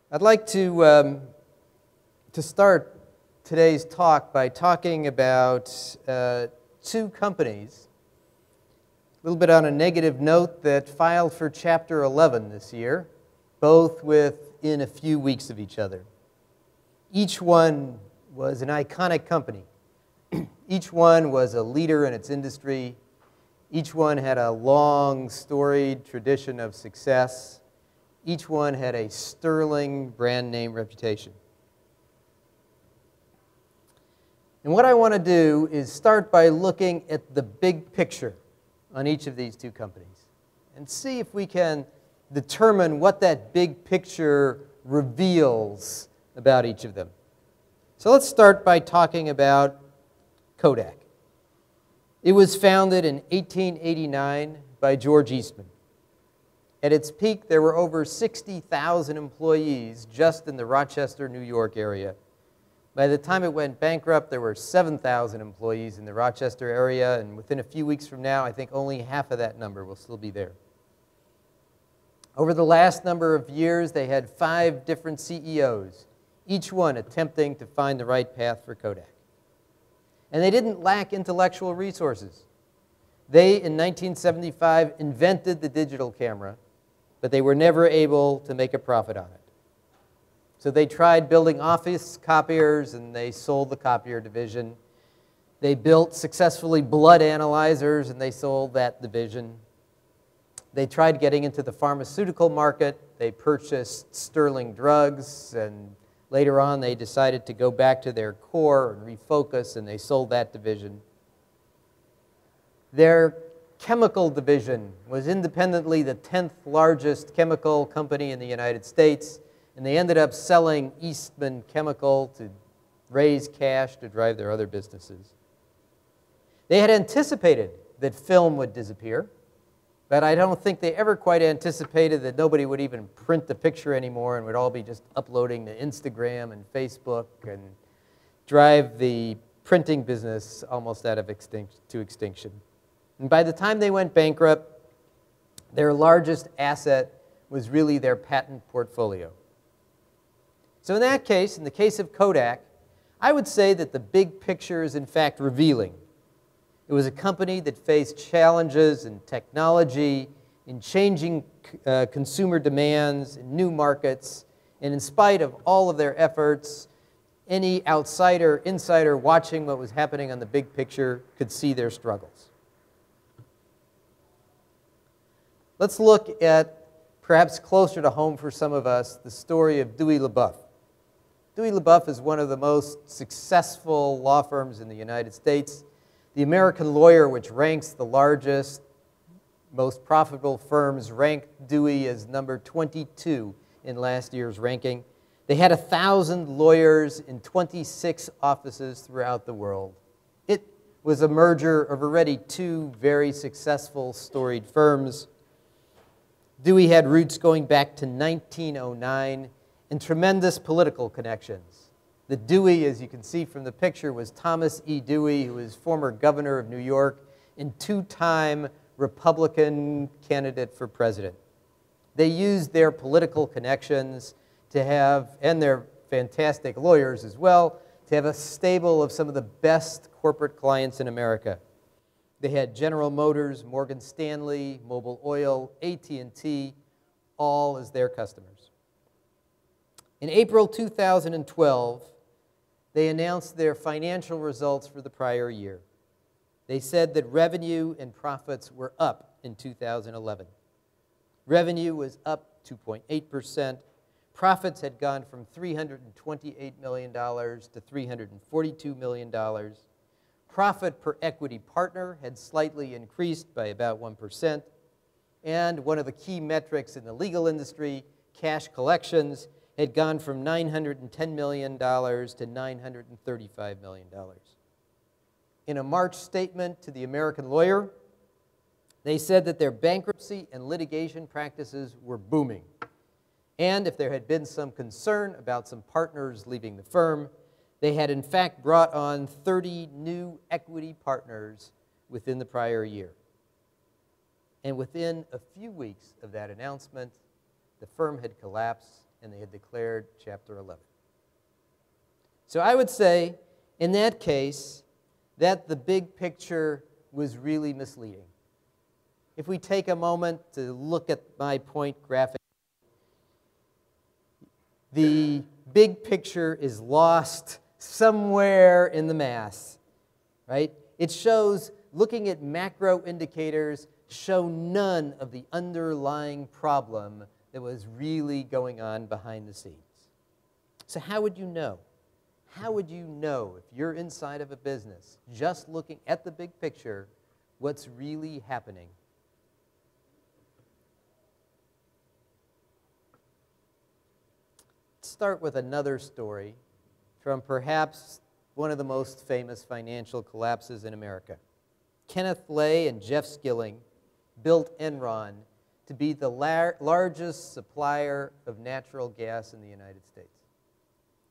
I'd like to start today's talk by talking about two companies, a little bit on a negative note, that filed for Chapter 11 this year, both within a few weeks of each other. Each one was an iconic company. Each one was a leader in its industry. Each one had a long, storied tradition of success. Each one had a sterling brand name reputation. And what I want to do is start by looking at the big picture on each of these two companies and see if we can determine what that big picture reveals about each of them. So let's start by talking about Kodak. It was founded in 1889 by George Eastman. At its peak, there were over 60,000 employees just in the Rochester, New York area. By the time it went bankrupt, there were 7,000 employees in the Rochester area, and within a few weeks from now, I think only half of that number will still be there. Over the last number of years, they had 5 different CEOs, each one attempting to find the right path for Kodak. And they didn't lack intellectual resources. They, in 1975, invented the digital camera, but they were never able to make a profit on it. So they tried building office copiers, and they sold the copier division. They built successfully blood analyzers, and they sold that division. They tried getting into the pharmaceutical market. They purchased sterling drugs, and later on they decided to go back to their core and refocus, and they sold that division. Their chemical division was independently the 10th largest chemical company in the United States, and they ended up selling Eastman Chemical to raise cash to drive their other businesses. They had anticipated that film would disappear, but I don't think they ever quite anticipated that nobody would even print the picture anymore and would all be just uploading to Instagram and Facebook and drive the printing business almost out of extinction. And by the time they went bankrupt, their largest asset was really their patent portfolio. So in that case, in the case of Kodak, I would say that the big picture is in fact revealing. It was a company that faced challenges in technology, in changing consumer demands, in new markets, and in spite of all of their efforts, any outsider, insider watching what was happening on the big picture could see their struggles. Let's look at, perhaps closer to home for some of us, the story of Dewey LeBoeuf. Dewey LeBoeuf is one of the most successful law firms in the United States. The American Lawyer, which ranks the largest, most profitable firms, ranked Dewey as number 22 in last year's ranking. They had 1,000 lawyers in 26 offices throughout the world. It was a merger of already 2 very successful, storied firms. Dewey had roots going back to 1909 and tremendous political connections. The Dewey, as you can see from the picture, was Thomas E. Dewey, who was former governor of New York and 2-time Republican candidate for president. They used their political connections to have, and their fantastic lawyers as well, to have a stable of some of the best corporate clients in America. They had General Motors, Morgan Stanley, Mobil Oil, AT&T, all as their customers. In April 2012, they announced their financial results for the prior year. They said that revenue and profits were up in 2011. Revenue was up 2.8%. Profits had gone from $328 million to $342 million. Profit per equity partner had slightly increased by about 1%. And one of the key metrics in the legal industry, cash collections, had gone from $910 million to $935 million. In a March statement to the American Lawyer, they said that their bankruptcy and litigation practices were booming. And if there had been some concern about some partners leaving the firm, they had in fact brought on 30 new equity partners within the prior year. And within a few weeks of that announcement, the firm had collapsed and they had declared Chapter 11. So I would say, in that case, that the big picture was really misleading. If we take a moment to look at my point graphic, the big picture is lost somewhere in the mass, right? It shows, looking at macro indicators, show none of the underlying problem that was really going on behind the scenes. So how would you know? How would you know, if you're inside of a business, just looking at the big picture, what's really happening? Let's start with another story from perhaps one of the most famous financial collapses in America. Kenneth Lay and Jeff Skilling built Enron to be the largest supplier of natural gas in the United States.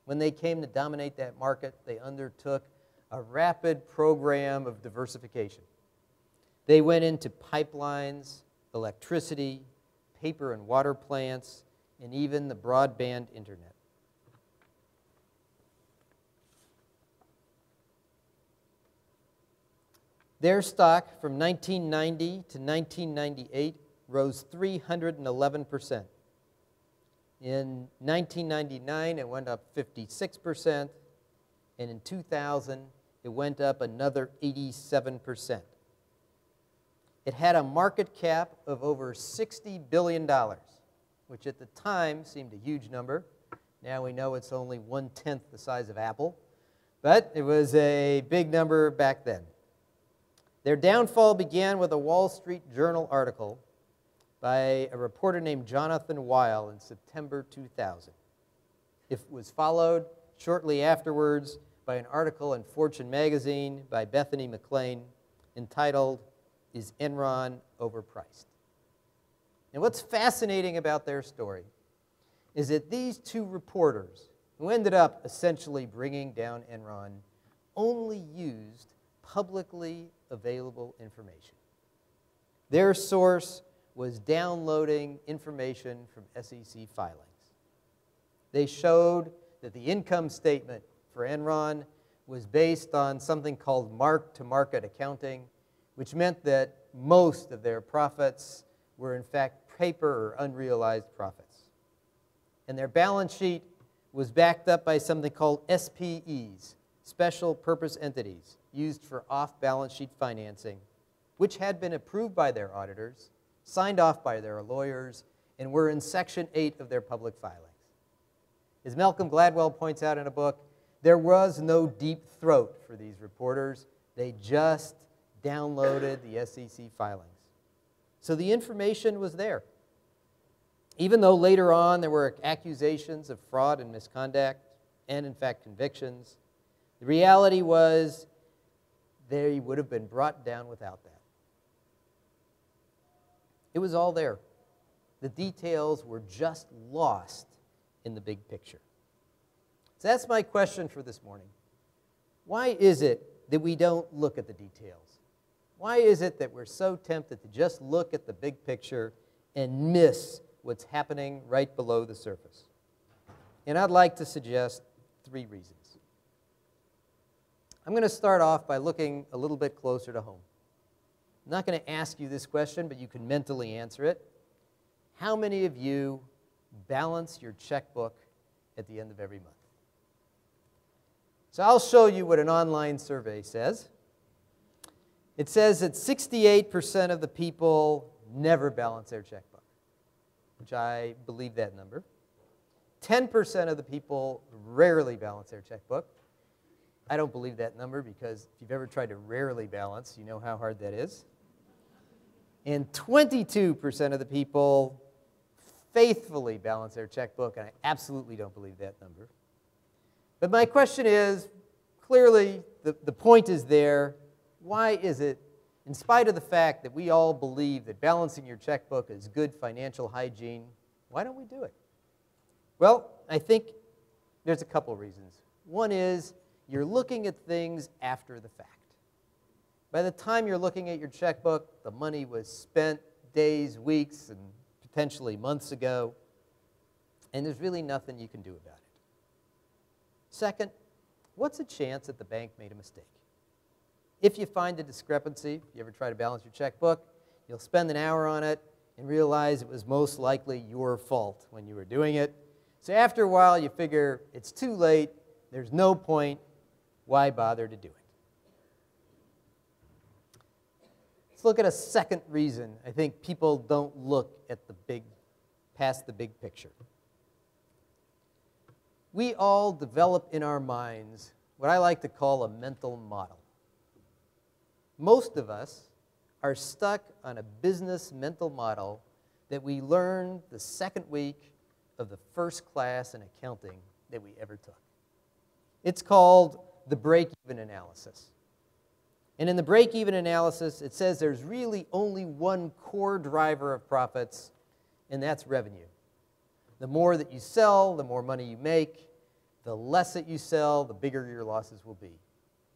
When they came to dominate that market, they undertook a rapid program of diversification. They went into pipelines, electricity, paper and water plants, and even the broadband internet. Their stock from 1990 to 1998 rose 311%. In 1999, it went up 56%, and in 2000, it went up another 87%. It had a market cap of over $60 billion, which at the time seemed a huge number. Now we know it's only 1/10 the size of Apple, but it was a big number back then. Their downfall began with a Wall Street Journal article by a reporter named Jonathan Weil in September 2000. It was followed shortly afterwards by an article in Fortune magazine by Bethany McLean entitled, "Is Enron Overpriced?" And what's fascinating about their story is that these two reporters, who ended up essentially bringing down Enron, only used publicly available information. Their source was downloading information from SEC filings. They showed that the income statement for Enron was based on something called mark-to-market accounting, which meant that most of their profits were in fact paper or unrealized profits. And their balance sheet was backed up by something called SPEs, special purpose entities, used for off-balance sheet financing, which had been approved by their auditors, signed off by their lawyers, and were in Section 8 of their public filings. As Malcolm Gladwell points out in a book, there was no deep throat for these reporters. They just downloaded the SEC filings. So the information was there. Even though later on there were accusations of fraud and misconduct, and in fact convictions, the reality was they would have been brought down without that. It was all there. The details were just lost in the big picture. So that's my question for this morning. Why is it that we don't look at the details? Why is it that we're so tempted to just look at the big picture and miss what's happening right below the surface? And I'd like to suggest 3 reasons. I'm going to start off by looking a little bit closer to home. I'm not going to ask you this question, but you can mentally answer it. How many of you balance your checkbook at the end of every month? So I'll show you what an online survey says. It says that 68% of the people never balance their checkbook, which I believe that number. 10% of the people rarely balance their checkbook. I don't believe that number because if you've ever tried to rarely balance, you know how hard that is. And 22% of the people faithfully balance their checkbook, and I absolutely don't believe that number. But my question is, clearly the point is there. Why is it, in spite of the fact that we all believe that balancing your checkbook is good financial hygiene, why don't we do it? Well, I think there's a couple reasons. One is you're looking at things after the fact. By the time you're looking at your checkbook, the money was spent days, weeks, and potentially months ago. and there's really nothing you can do about it. Second, what's the chance that the bank made a mistake? If you find a discrepancy, if you ever try to balance your checkbook, you'll spend an hour on it and realize it was most likely your fault when you were doing it. So after a while, you figure it's too late, there's no point, why bother to do it? Let's look at a second reason I think people don't look at past the big picture. We all develop in our minds what I like to call a mental model. Most of us are stuck on a business mental model that we learned the second week of the first class in accounting that we ever took. It's called the break-even analysis. And in the break-even analysis, it says there's really only one core driver of profits, and that's revenue. The more that you sell, the more money you make. The less that you sell, the bigger your losses will be.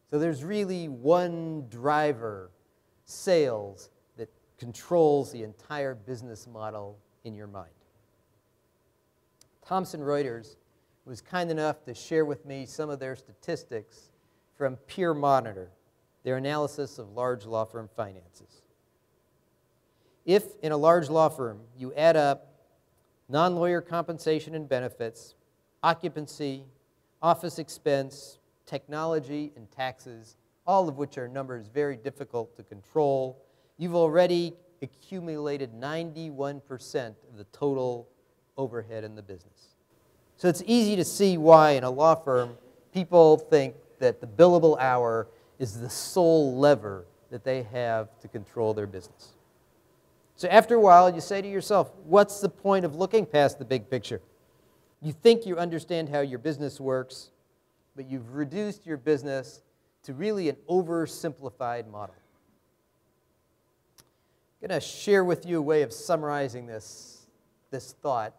So there's really one driver, sales, that controls the entire business model in your mind. Thomson Reuters was kind enough to share with me some of their statistics from Peer Monitor, their analysis of large law firm finances. If in a large law firm you add up non-lawyer compensation and benefits, occupancy, office expense, technology, and taxes, all of which are numbers very difficult to control, you've already accumulated 91% of the total overhead in the business. So it's easy to see why in a law firm people think that the billable hour is the sole lever that they have to control their business. So after a while, you say to yourself, what's the point of looking past the big picture? You think you understand how your business works, but you've reduced your business to really an oversimplified model. I'm going to share with you a way of summarizing this thought.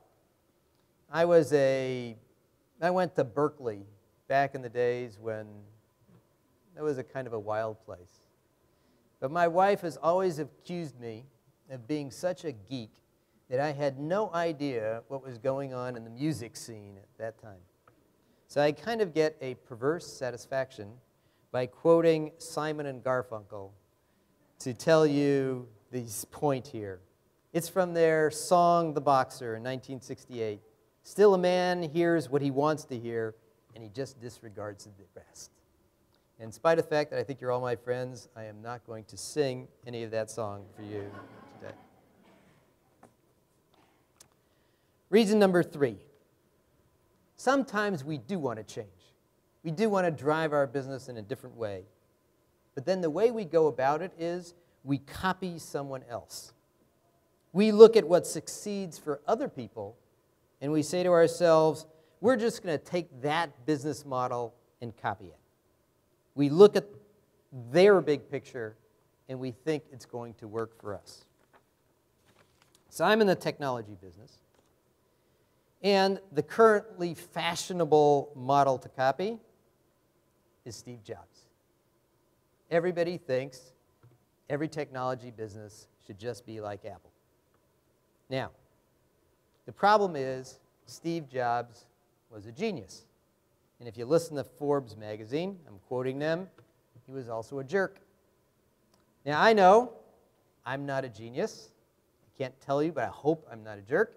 I went to Berkeley back in the days when it was a kind of a wild place. But my wife has always accused me of being such a geek that I had no idea what was going on in the music scene at that time. So I kind of get a perverse satisfaction by quoting Simon and Garfunkel to tell you this point here. It's from their song, The Boxer, in 1968. Still a man hears what he wants to hear, and he just disregards the rest. In spite of the fact that I think you're all my friends, I am not going to sing any of that song for you today. Reason number 3. Sometimes we do want to change. We do want to drive our business in a different way. But then the way we go about it is we copy someone else. We look at what succeeds for other people, and we say to ourselves, we're just going to take that business model and copy it. We look at their big picture, and we think it's going to work for us. So I'm in the technology business. And the currently fashionable model to copy is Steve Jobs. Everybody thinks every technology business should just be like Apple. Now, the problem is Steve Jobs was a genius. And if you listen to Forbes magazine, I'm quoting them, he was also a jerk. Now, I know I'm not a genius. I can't tell you, but I hope I'm not a jerk.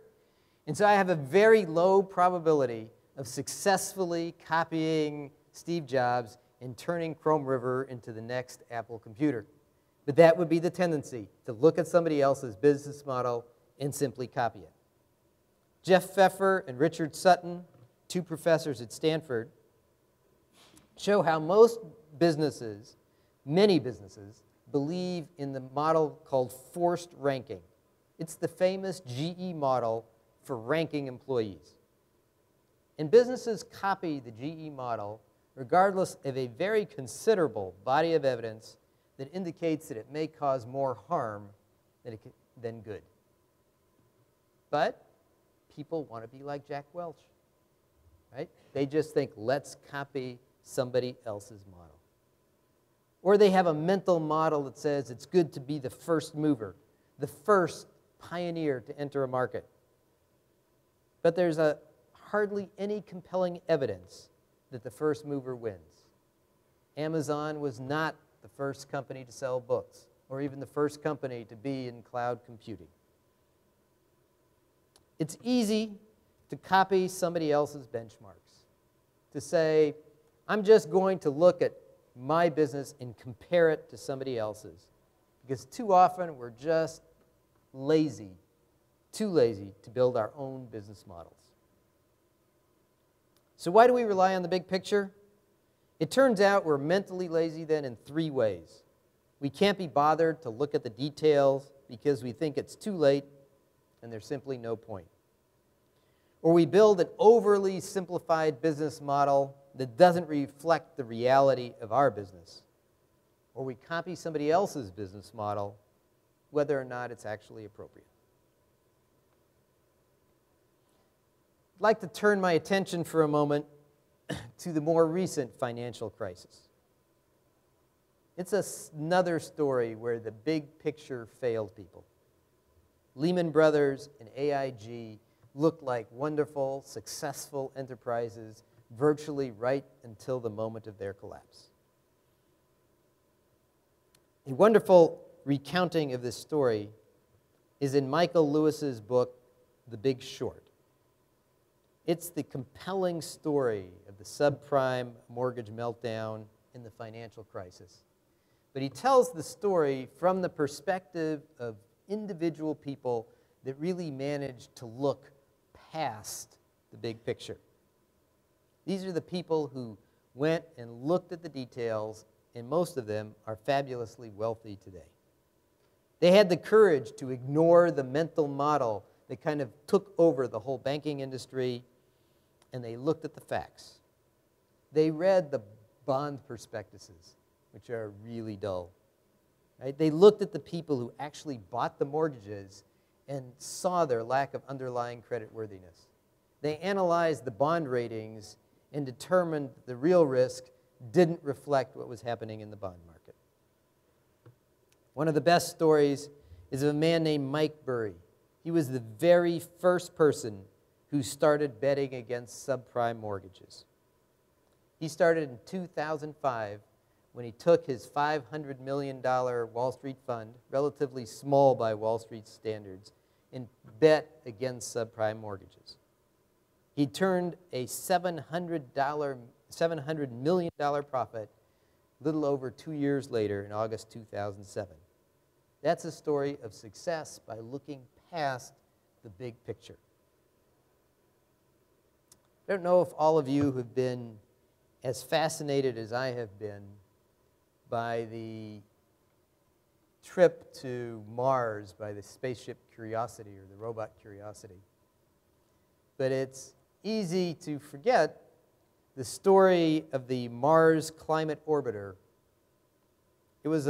And so I have a very low probability of successfully copying Steve Jobs and turning Chrome River into the next Apple computer. But that would be the tendency, to look at somebody else's business model and simply copy it. Jeff Pfeffer and Richard Sutton, 2 professors at Stanford, show how most businesses, many businesses, believe in the model called forced ranking. It's the famous GE model for ranking employees. And businesses copy the GE model regardless of a very considerable body of evidence that indicates that it may cause more harm than good. But people want to be like Jack Welch, right? They just think, let's copy somebody else's model. Or they have a mental model that says it's good to be the first mover, the first pioneer to enter a market. But there's a hardly any compelling evidence that the first mover wins. Amazon was not the first company to sell books, or even the first company to be in cloud computing. It's easy to copy somebody else's benchmarks, to say, I'm just going to look at my business and compare it to somebody else's, because too often we're just lazy, too lazy to build our own business models. So why do we rely on the big picture? It turns out we're mentally lazy then in three ways. We can't be bothered to look at the details because we think it's too late and there's simply no point. Or we build an overly simplified business model that doesn't reflect the reality of our business. Or we copy somebody else's business model, whether or not it's actually appropriate. I'd like to turn my attention for a moment to the more recent financial crisis. It's another story where the big picture failed people. Lehman Brothers and AIG looked like wonderful, successful enterprises virtually right until the moment of their collapse. A wonderful recounting of this story is in Michael Lewis's book, The Big Short. It's the compelling story of the subprime mortgage meltdown and the financial crisis. But he tells the story from the perspective of individual people that really managed to look past the big picture. These are the people who went and looked at the details, and most of them are fabulously wealthy today. They had the courage to ignore the mental model that kind of took over the whole banking industry, and they looked at the facts. They read the bond prospectuses, which are really dull. Right? They looked at the people who actually bought the mortgages and saw their lack of underlying creditworthiness. They analyzed the bond ratings and determined the real risk didn't reflect what was happening in the bond market. One of the best stories is of a man named Mike Burry. He was the very first person who started betting against subprime mortgages. He started in 2005 when he took his $500 million Wall Street fund, relatively small by Wall Street standards, and bet against subprime mortgages. He turned a $700 million profit a little over 2 years later in August 2007. That's a story of success by looking past the big picture. I don't know if all of you have been as fascinated as I have been by the trip to Mars by the spaceship Curiosity or the robot Curiosity. But it's easy to forget the story of the Mars Climate Orbiter. It was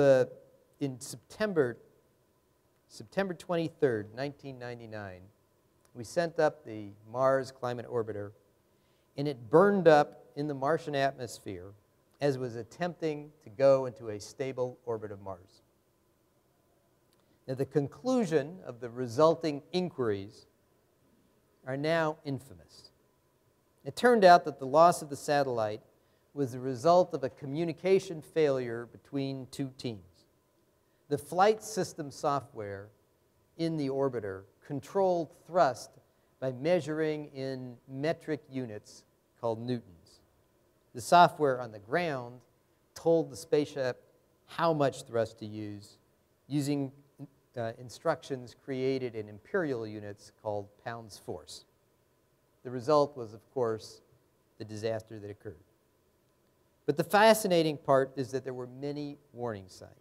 in September 23rd, 1999. We sent up the Mars Climate Orbiter, and it burned up in the Martian atmosphere as it was attempting to go into a stable orbit of Mars. Now, the conclusion of the resulting inquiries are now infamous. It turned out that the loss of the satellite was the result of a communication failure between two teams. The flight system software in the orbiter controlled thrust by measuring in metric units called newtons. The software on the ground told the spaceship how much thrust to use using instructions created in imperial units called pounds force. The result was, of course, the disaster that occurred. But the fascinating part is that there were many warning signs.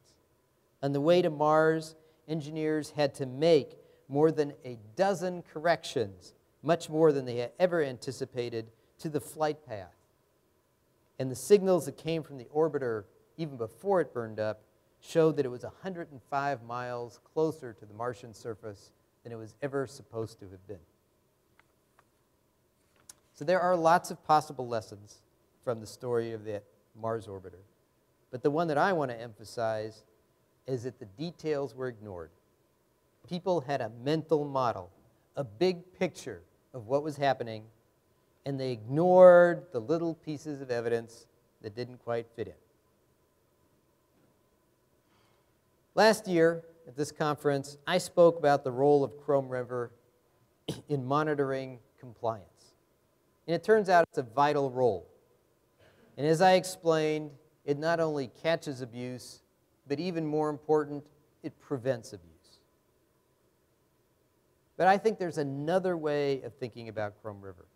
On the way to Mars, engineers had to make more than a dozen corrections, much more than they had ever anticipated, to the flight path. And the signals that came from the orbiter, even before it burned up, showed that it was 105 miles closer to the Martian surface than it was ever supposed to have been. So there are lots of possible lessons from the story of that Mars orbiter. But the one that I want to emphasize is that the details were ignored. People had a mental model, a big picture of what was happening, and they ignored the little pieces of evidence that didn't quite fit in. Last year at this conference, I spoke about the role of Chrome River in monitoring compliance. And it turns out it's a vital role. And as I explained, it not only catches abuse, but even more important, it prevents abuse. But I think there's another way of thinking about Chrome River.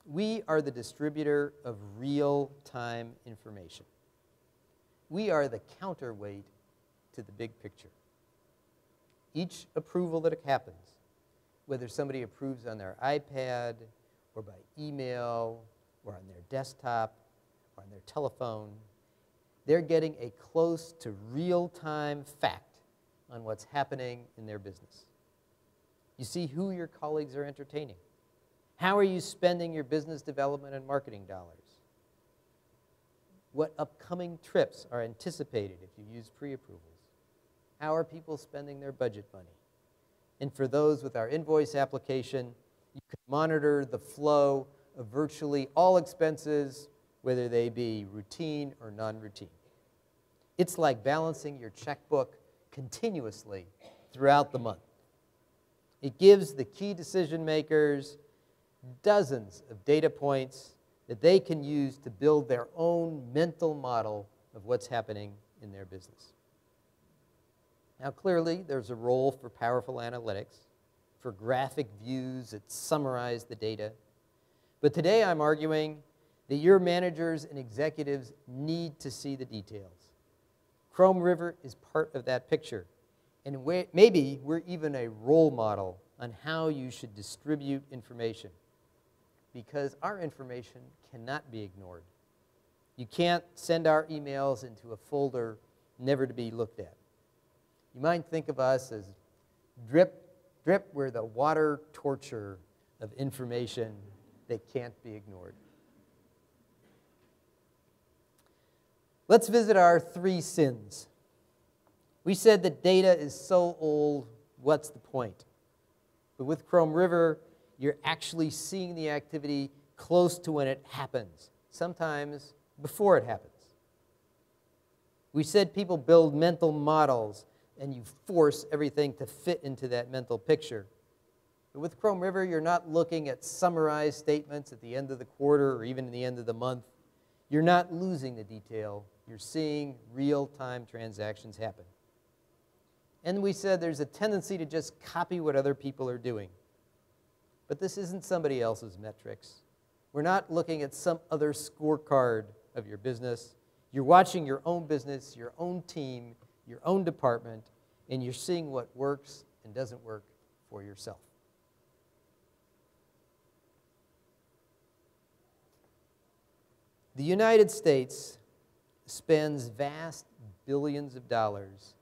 We are the distributor of real-time information. We are the counterweight to the big picture. Each approval that happens, whether somebody approves on their iPad or by email or on their desktop or on their telephone, they're getting a close to real-time fact on what's happening in their business. You see who your colleagues are entertaining. How are you spending your business development and marketing dollars? What upcoming trips are anticipated if you use pre-approvals? How are people spending their budget money? And for those with our invoice application, you can monitor the flow of virtually all expenses, whether they be routine or non-routine. It's like balancing your checkbook continuously throughout the month. It gives the key decision makers dozens of data points that they can use to build their own mental model of what's happening in their business. Now, clearly, there's a role for powerful analytics, for graphic views that summarize the data. But today I'm arguing that your managers and executives need to see the details. Chrome River is part of that picture. And maybe we're even a role model on how you should distribute information, because our information cannot be ignored. You can't send our emails into a folder never to be looked at. You might think of us as drip, drip, we're the water torture of information that can't be ignored. Let's visit our 3 sins. We said that data is so old, what's the point? But with Chrome River, you're actually seeing the activity close to when it happens, sometimes before it happens. We said people build mental models and you force everything to fit into that mental picture. But with Chrome River, you're not looking at summarized statements at the end of the quarter or even at the end of the month. You're not losing the detail. You're seeing real-time transactions happen. And we said there's a tendency to just copy what other people are doing. But this isn't somebody else's metrics. We're not looking at some other scorecard of your business. You're watching your own business, your own team, your own department, and you're seeing what works and doesn't work for yourself. The United States spends vast billions of dollars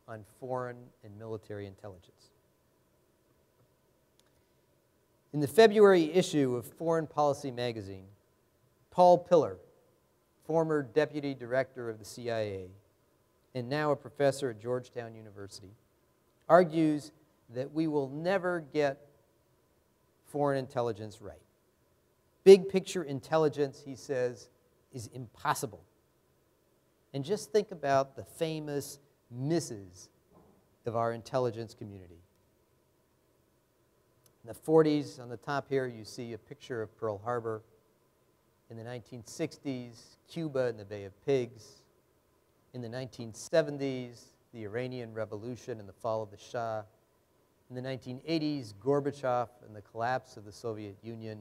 on foreign and military intelligence. In the February issue of Foreign Policy magazine, Paul Pillar, former deputy director of the CIA and now a professor at Georgetown University, argues that we will never get foreign intelligence right. Big picture intelligence, he says, is impossible. And just think about the famous misses of our intelligence community. In the 40s, on the top here, you see a picture of Pearl Harbor. In the 1960s, Cuba and the Bay of Pigs. In the 1970s, the Iranian Revolution and the fall of the Shah. In the 1980s, Gorbachev and the collapse of the Soviet Union.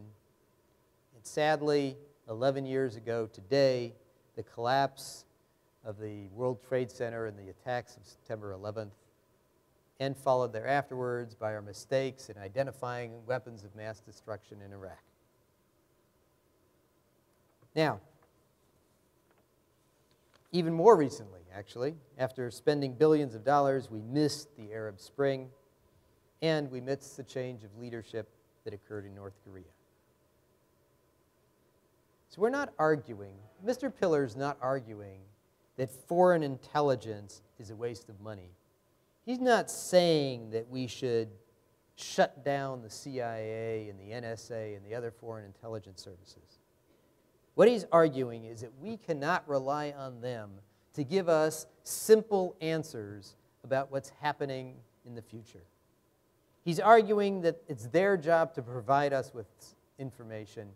And sadly, 11 years ago today, the collapse of the World Trade Center and the attacks of September 11th, and followed there afterwards by our mistakes in identifying weapons of mass destruction in Iraq. Now, even more recently, actually, after spending billions of dollars, we missed the Arab Spring, and we missed the change of leadership that occurred in North Korea. So we're not arguing, Mr. Pillar's not arguing that foreign intelligence is a waste of money. He's not saying that we should shut down the CIA and the NSA and the other foreign intelligence services. What he's arguing is that we cannot rely on them to give us simple answers about what's happening in the future. He's arguing that it's their job to provide us with information,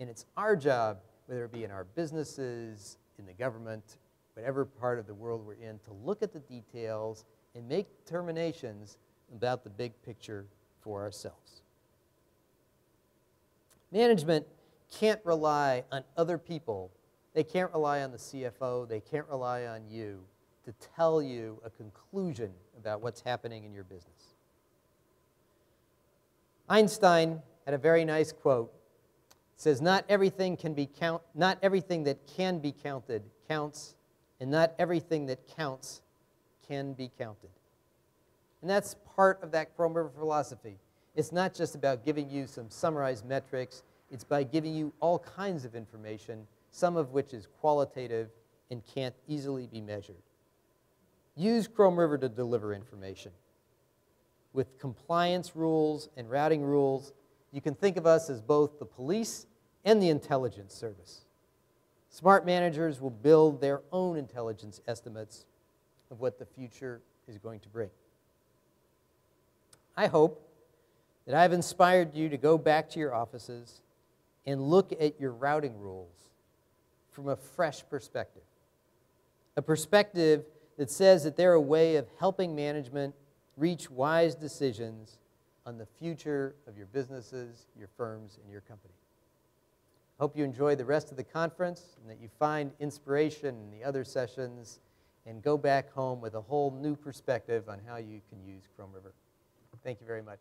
and it's our job, whether it be in our businesses, in the government, whatever part of the world we're in, to look at the details and make determinations about the big picture for ourselves. Management can't rely on other people. They can't rely on the CFO. They can't rely on you to tell you a conclusion about what's happening in your business. Einstein had a very nice quote. It says, not everything that can be counted counts, and not everything that counts can be counted. And that's part of that Chrome River philosophy. It's not just about giving you some summarized metrics. It's by giving you all kinds of information, some of which is qualitative and can't easily be measured. Use Chrome River to deliver information. With compliance rules and routing rules, you can think of us as both the police and the intelligence service. Smart managers will build their own intelligence estimates of what the future is going to bring. I hope that I've inspired you to go back to your offices and look at your routing rules from a fresh perspective. A perspective that says that they're a way of helping management reach wise decisions on the future of your businesses, your firms, and your company. I hope you enjoy the rest of the conference and that you find inspiration in the other sessions and go back home with a whole new perspective on how you can use Chrome River. Thank you very much.